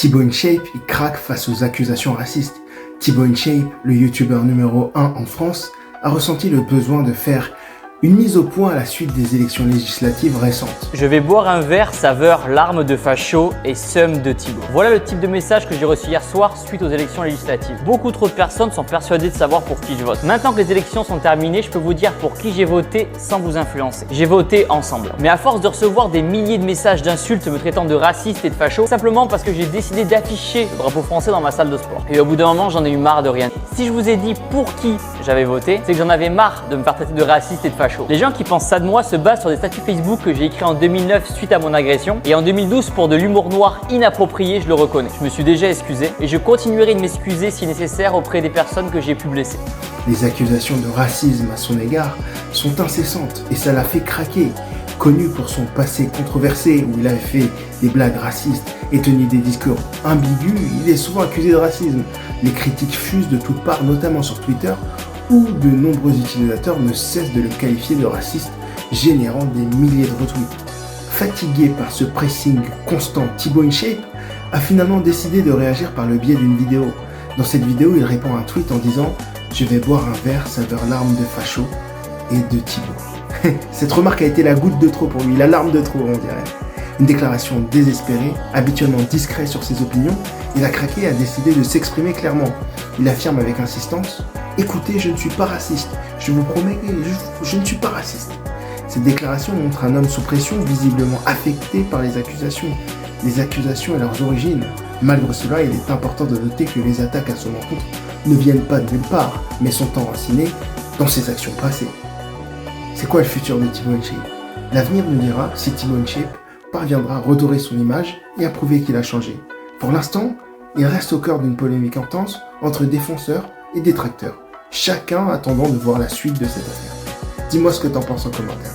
Thibaut InShape, il craque face aux accusations racistes. Thibaut InShape, le youtubeur numéro 1 en France, a ressenti le besoin de faire une mise au point à la suite des élections législatives récentes. Je vais boire un verre saveur larmes de facho et seum de Thibaut. Voilà le type de message que j'ai reçu hier soir suite aux élections législatives. Beaucoup trop de personnes sont persuadées de savoir pour qui je vote. Maintenant que les élections sont terminées, je peux vous dire pour qui j'ai voté sans vous influencer. J'ai voté ensemble. Mais à force de recevoir des milliers de messages d'insultes me traitant de raciste et de facho, simplement parce que j'ai décidé d'afficher le drapeau français dans ma salle de sport. Et au bout d'un moment, j'en ai eu marre de rien. Si je vous ai dit pour qui j'avais voté, c'est que j'en avais marre de me faire traiter de raciste et de facho. Les gens qui pensent ça de moi se basent sur des statuts Facebook que j'ai écrits en 2009 suite à mon agression et en 2012 pour de l'humour noir inapproprié, je le reconnais. Je me suis déjà excusé et je continuerai de m'excuser si nécessaire auprès des personnes que j'ai pu blesser. Les accusations de racisme à son égard sont incessantes et ça l'a fait craquer. Connu pour son passé controversé où il avait fait des blagues racistes et tenu des discours ambigus, il est souvent accusé de racisme. Les critiques fusent de toutes parts, notamment sur Twitter, où de nombreux utilisateurs ne cessent de le qualifier de raciste, générant des milliers de retweets. Fatigué par ce pressing constant, Thibaut InShape a finalement décidé de réagir par le biais d'une vidéo. Dans cette vidéo, il répond à un tweet en disant « Je vais boire un verre saveur larmes de facho et de Thibaut ». Cette remarque a été la goutte de trop pour lui, la larme de trop on dirait. Une déclaration désespérée, habituellement discret sur ses opinions, il a craqué et a décidé de s'exprimer clairement. Il affirme avec insistance « Écoutez, je ne suis pas raciste, je vous promets que je ne suis pas raciste ». Cette déclaration montre un homme sous pression, visiblement affecté par les accusations et leurs origines. Malgré cela, il est important de noter que les attaques à son encontre ne viennent pas de nulle part, mais sont enracinées dans ses actions passées. C'est quoi le futur de Thibaut InShape? L'avenir nous dira si Thibaut InShape parviendra à redorer son image et à prouver qu'il a changé. Pour l'instant, il reste au cœur d'une polémique intense entre défenseurs et détracteurs, chacun attendant de voir la suite de cette affaire. Dis-moi ce que t'en penses en commentaire.